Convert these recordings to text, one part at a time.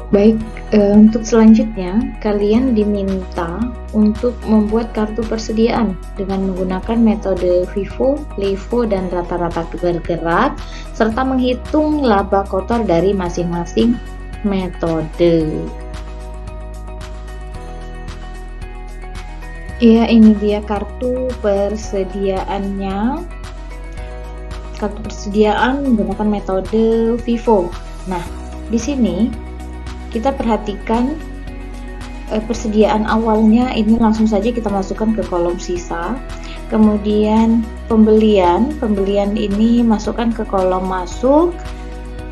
Baik, untuk selanjutnya kalian diminta untuk membuat kartu persediaan dengan menggunakan metode FIFO, LIFO, dan rata-rata bergerak serta menghitung laba kotor dari masing-masing metode. Ya, ini dia kartu persediaannya. Kartu persediaan menggunakan metode FIFO. Nah, di sini kita perhatikan persediaan awalnya ini langsung saja kita masukkan ke kolom sisa. Kemudian pembelian ini masukkan ke kolom masuk.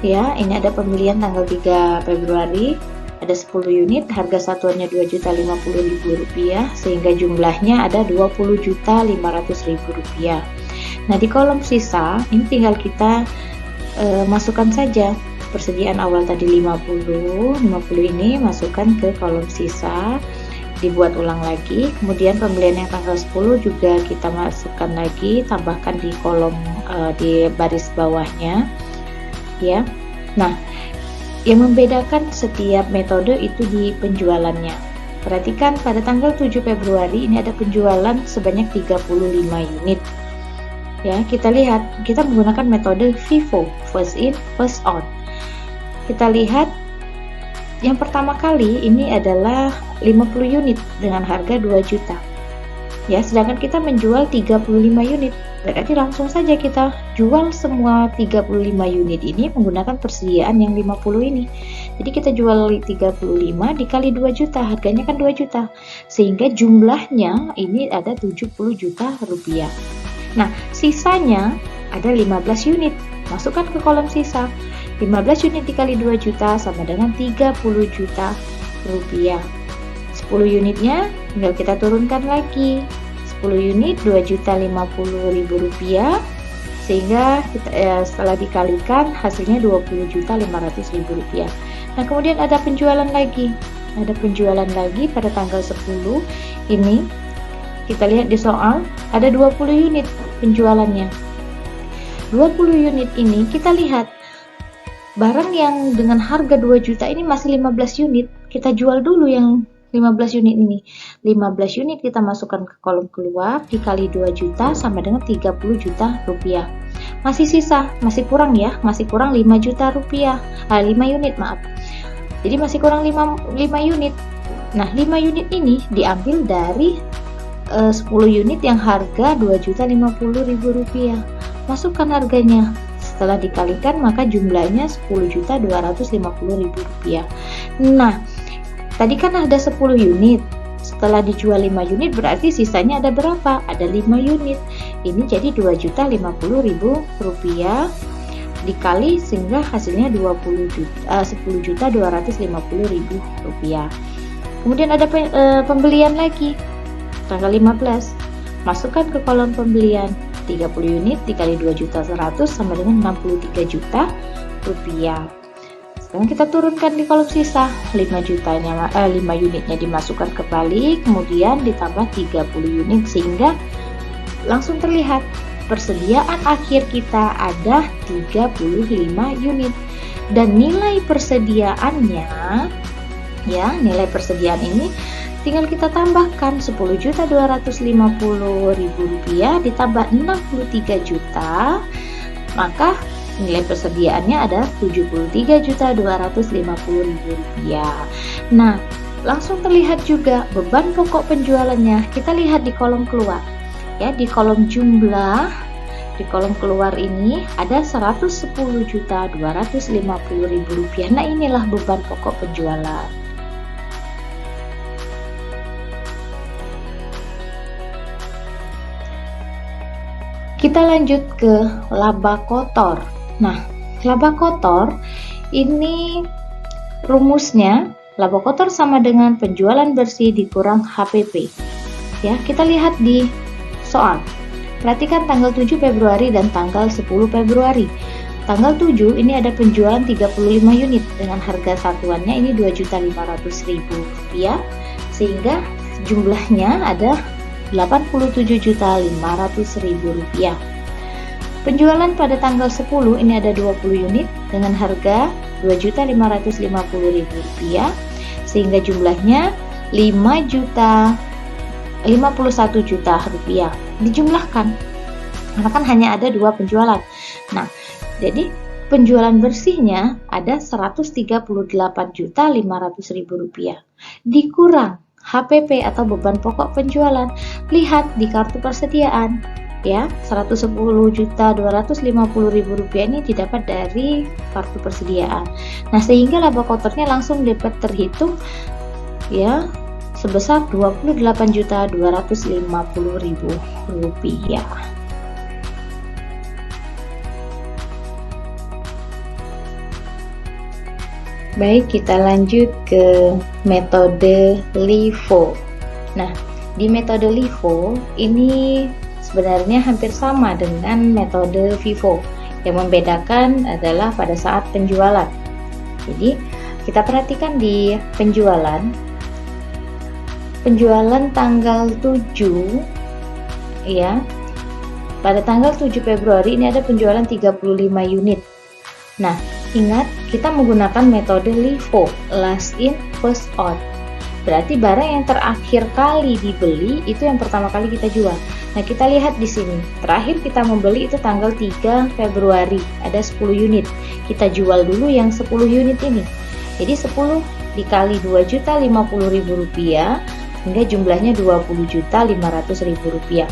Ya, ini ada pembelian tanggal 3 Februari. Ada 10 unit, harga satuannya Rp2.050.000 sehingga jumlahnya ada Rp20.500.000. Nah, di kolom sisa ini tinggal kita masukkan saja persediaan awal tadi 50 ini masukkan ke kolom sisa, dibuat ulang lagi. Kemudian pembelian yang tanggal 10 juga kita masukkan lagi, tambahkan di kolom di baris bawahnya ya. Nah, yang membedakan setiap metode itu di penjualannya. Perhatikan pada tanggal 7 Februari ini ada penjualan sebanyak 35 unit. Ya, kita lihat, kita menggunakan metode FIFO, first in, first out. Kita lihat yang pertama kali ini adalah 50 unit dengan harga 2 juta. Ya, sedangkan kita menjual 35 unit. Berarti langsung saja kita jual semua 35 unit ini menggunakan persediaan yang 50 ini. Jadi kita jual 35 dikali 2 juta, harganya kan 2 juta. Sehingga jumlahnya ini ada 70 juta rupiah. Nah, sisanya ada 15 unit. Masukkan ke kolom sisa. 15 unit dikali 2 juta sama dengan 30 juta rupiah. 10 unitnya tinggal kita turunkan lagi. 10 unit Rp2.050.000 sehingga kita, setelah dikalikan hasilnya Rp20.500.000. Nah, kemudian ada penjualan lagi. Ada penjualan lagi pada tanggal 10 ini. Kita lihat di soal ada 20 unit penjualannya. 20 unit ini kita lihat barang yang dengan harga 2 juta ini masih 15 unit. Kita jual dulu yang 15 unit ini. 15 unit kita masukkan ke kolom keluar dikali 2 juta sama dengan 30 juta rupiah. Masih sisa, masih kurang ya, masih kurang 5 juta rupiah. 5 unit maaf. Jadi masih kurang 5 unit. Nah, 5 unit ini diambil dari 10 unit yang harga Rp2.050.000. Masukkan harganya. Setelah dikalikan maka jumlahnya Rp10.250.000. Nah, tadi kan ada 10 unit. Setelah dijual 5 unit berarti sisanya ada berapa? Ada 5 unit. Ini jadi Rp2.050.000 dikali sehingga hasilnya 10.250.000 rupiah. Kemudian ada pembelian lagi. Tanggal 15. Masukkan ke kolom pembelian. 30 unit dikali 2.100.000 sama dengan 63 juta rupiah. Sekarang kita turunkan di kolom sisa. 5 unitnya dimasukkan kembali, kemudian ditambah 30 unit sehingga langsung terlihat persediaan akhir kita ada 35 unit. Dan nilai persediaannya ya, nilai persediaan ini tinggal kita tambahkan Rp10.250.000 ditambah 63 juta, maka nilai persediaannya ada Rp73.250.000. Nah, langsung terlihat juga beban pokok penjualannya. Kita lihat di kolom keluar. Ya, di kolom jumlah, di kolom keluar ini ada Rp110.250.000. Nah, inilah beban pokok penjualan. Kita lanjut ke laba kotor. Nah, laba kotor ini rumusnya laba kotor sama dengan penjualan bersih dikurang HPP. Ya, kita lihat di soal. Perhatikan tanggal 7 Februari dan tanggal 10 Februari. Tanggal 7 ini ada penjualan 35 unit dengan harga satuannya ini Rp2.500.000 sehingga jumlahnya ada Rp87.500.000. Penjualan pada tanggal 10 ini ada 20 unit dengan harga Rp2.550.000, sehingga jumlahnya Rp51.000.000 dijumlahkan, karena kan hanya ada 2 penjualan. Nah, jadi penjualan bersihnya ada Rp138.500.000 dikurang HPP atau beban pokok penjualan. Lihat di kartu persediaan ya, Rp110.250.000 ini didapat dari kartu persediaan. Nah, sehingga laba kotornya langsung dapat terhitung ya sebesar Rp28.250.000. Baik, kita lanjut ke metode LIFO. Nah, di metode LIFO ini sebenarnya hampir sama dengan metode FIFO. Yang membedakan adalah pada saat penjualan. Jadi, kita perhatikan di penjualan tanggal 7 ya. Pada tanggal 7 Februari ini ada penjualan 35 unit. Nah, ingat kita menggunakan metode LIFO, last in first out. Berarti barang yang terakhir kali dibeli itu yang pertama kali kita jual. Nah, kita lihat di sini. Terakhir kita membeli itu tanggal 3 Februari, ada 10 unit. Kita jual dulu yang 10 unit ini. Jadi 10 dikali Rp2.050.000 hingga jumlahnya Rp20.500.000.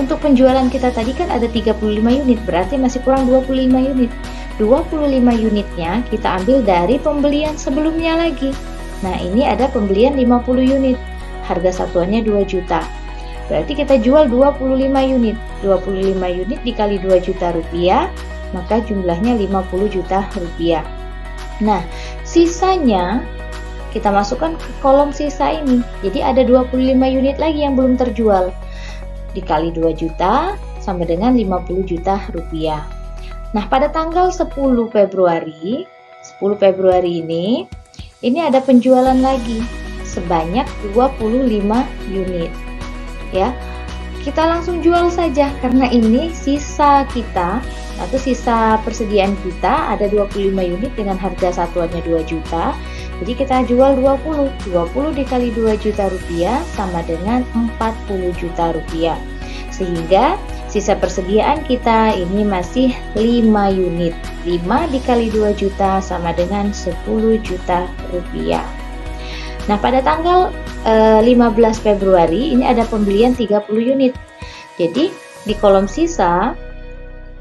Untuk penjualan kita tadi kan ada 35 unit, berarti masih kurang 25 unit. 25 unitnya kita ambil dari pembelian sebelumnya lagi. Nah, ini ada pembelian 50 unit. Harga satuannya 2 juta. Berarti kita jual 25 unit. 25 unit dikali 2 juta rupiah, maka jumlahnya 50 juta rupiah. Nah, sisanya kita masukkan ke kolom sisa ini. Jadi ada 25 unit lagi yang belum terjual. Dikali 2 juta sama dengan 50 juta rupiah. Nah, pada tanggal 10 Februari ini ada penjualan lagi sebanyak 25 unit. Ya. Kita langsung jual saja karena ini sisa kita atau sisa persediaan kita ada 25 unit dengan harga satuannya 2 juta. Jadi kita jual 20 dikali 2 juta rupiah sama dengan 40 juta rupiah. Sehingga sisa persediaan kita ini masih 5 unit. 5 dikali 2 juta sama dengan 10 juta rupiah. Nah, pada tanggal 15 Februari ini ada pembelian 30 unit. Jadi di kolom sisa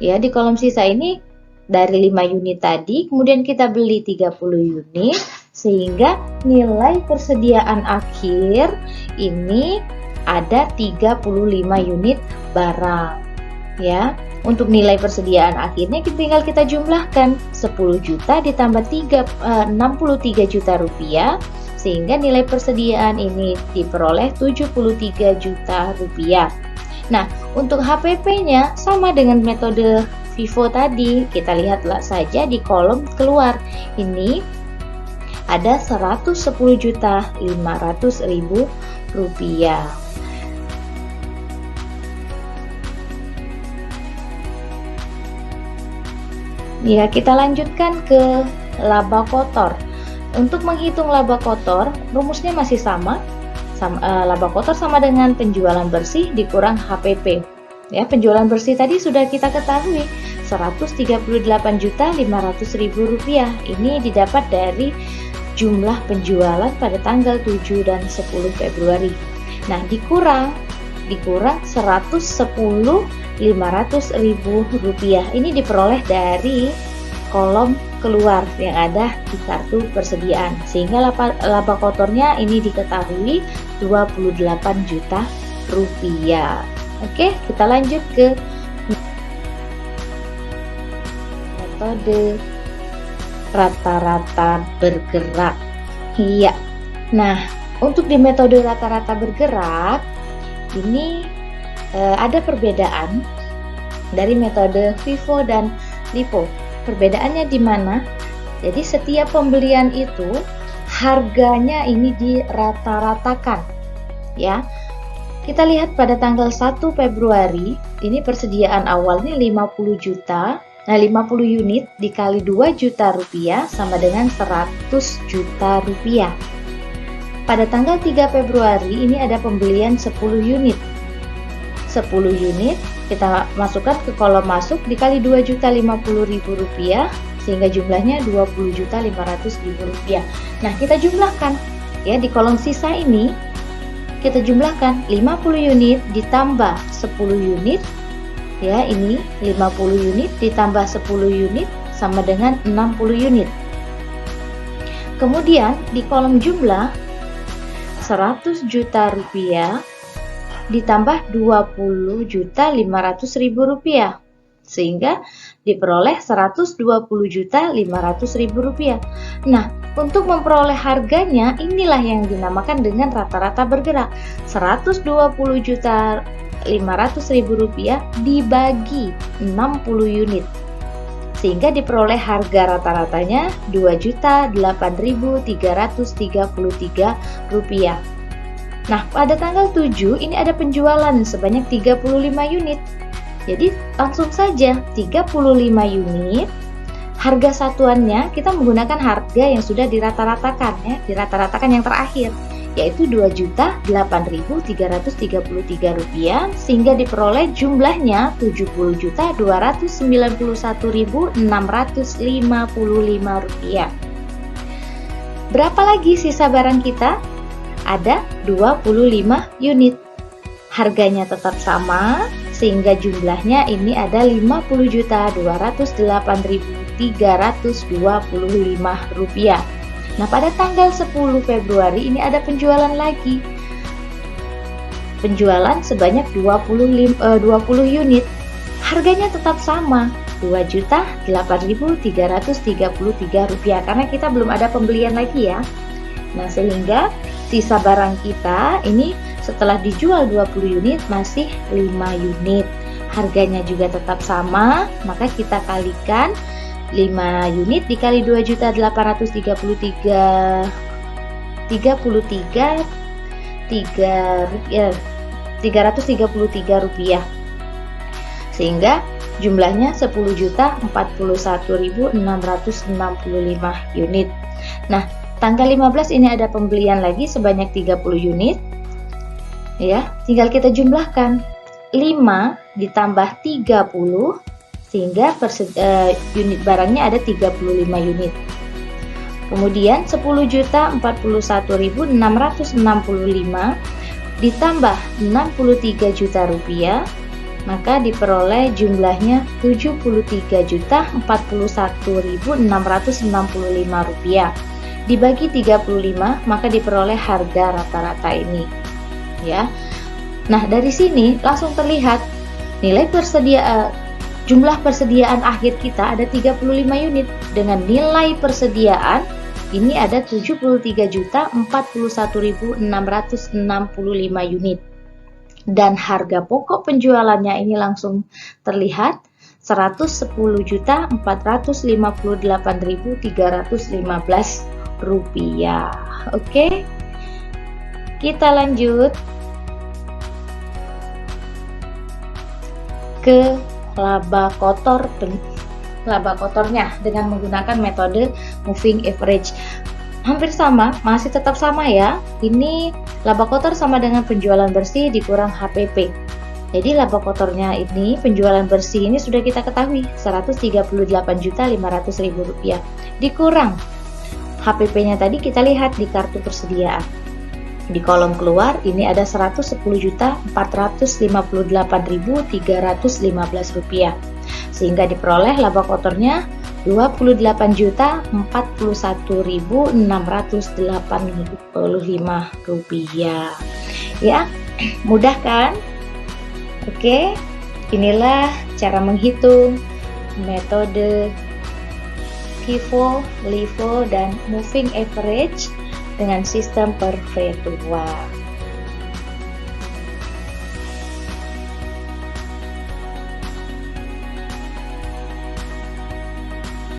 ini dari 5 unit tadi, kemudian kita beli 30 unit sehingga nilai persediaan akhir ini ada 35 unit barang ya. Untuk nilai persediaan akhirnya tinggal kita jumlahkan 10 juta ditambah 63 juta rupiah, sehingga nilai persediaan ini diperoleh 73 juta rupiah. Nah, untuk HPP-nya sama dengan metode FIFO tadi, kita lihatlah saja di kolom keluar. Ini ada 110.500.000 rupiah. Ya, kita lanjutkan ke laba kotor. Untuk menghitung laba kotor, rumusnya masih sama. Laba kotor sama dengan penjualan bersih dikurang HPP. Ya, penjualan bersih tadi sudah kita ketahui, Rp138.500.000. Ini didapat dari jumlah penjualan pada tanggal 7 dan 10 Februari. Nah, dikurang 110.500.000 ini diperoleh dari kolom keluar yang ada di kartu persediaan, sehingga laba kotornya ini diketahui 28 juta rupiah. Oke, kita lanjut ke metode rata-rata bergerak. Iya. Nah, untuk di metode rata-rata bergerak ini ada perbedaan dari metode FIFO dan LIFO. Perbedaannya di mana? Jadi setiap pembelian itu harganya ini dirata-ratakan. Ya. Kita lihat pada tanggal 1 Februari, ini persediaan awalnya 50 juta, Nah, 50 unit dikali 2 juta rupiah sama dengan 100 juta rupiah. Pada tanggal 3 Februari ini ada pembelian 10 unit. 10 unit kita masukkan ke kolom masuk dikali 2.050.000 rupiah sehingga jumlahnya 20.500.000 rupiah. Nah, kita jumlahkan ya di kolom sisa ini kita jumlahkan 50 unit ditambah 10 unit ya, ini 50 unit ditambah 10 unit sama dengan 60 unit. Kemudian di kolom jumlah 100 juta rupiah ditambah 20.500.000 rupiah sehingga diperoleh 120.500.000 rupiah. Nah, untuk memperoleh harganya inilah yang dinamakan dengan rata-rata bergerak. 120.500.000 rupiah dibagi 60 unit sehingga diperoleh harga rata-ratanya 2.008.333 rupiah. Nah, pada tanggal 7 ini ada penjualan sebanyak 35 unit. Jadi langsung saja 35 unit. Harga satuannya kita menggunakan harga yang sudah dirata-ratakan ya, dirata-ratakan yang terakhir yaitu 2.008.333 rupiah sehingga diperoleh jumlahnya 70.291.655 rupiah. Berapa lagi sisa barang kita? Ada 25 unit. Harganya tetap sama sehingga jumlahnya ini ada 50.208.325 rupiah. Nah, pada tanggal 10 Februari ini ada penjualan lagi. Penjualan sebanyak 20 unit. Harganya tetap sama, 2.008.333 rupiah karena kita belum ada pembelian lagi ya. Nah, sehingga sisa barang kita ini setelah dijual 20 unit masih 5 unit. Harganya juga tetap sama, maka kita kalikan 5 unit dikali 2.833.333 rupiah sehingga jumlahnya 10.041.665 unit. Nah, tanggal 15 ini ada pembelian lagi sebanyak 30 unit. Ya, tinggal kita jumlahkan 5 ditambah 30 sehingga unit barangnya ada 35 unit. Kemudian 10.041.665 ditambah 63 juta rupiah, maka diperoleh jumlahnya 73.041.665 rupiah. Dibagi 35 maka diperoleh harga rata-rata ini. Ya. Nah, dari sini langsung terlihat nilai jumlah persediaan akhir kita ada 35 unit dengan nilai persediaan ini ada 73.041.665 unit. Dan harga pokok penjualannya ini langsung terlihat 110.458.315 rupiah. Oke. Kita lanjut ke laba kotornya dengan menggunakan metode moving average. Hampir sama, masih tetap sama ya. Ini laba kotor sama dengan penjualan bersih dikurang HPP. Jadi laba kotornya ini, penjualan bersih ini sudah kita ketahui 138.500.000 rupiah. Dikurang HPP-nya tadi kita lihat di kartu persediaan. Di kolom keluar ini ada 110.458.315 rupiah sehingga diperoleh laba kotornya 28.041.685 rupiah. Ya, mudah kan? Oke, inilah cara menghitung metode FIFO, LIFO, dan moving average dengan sistem perpetual.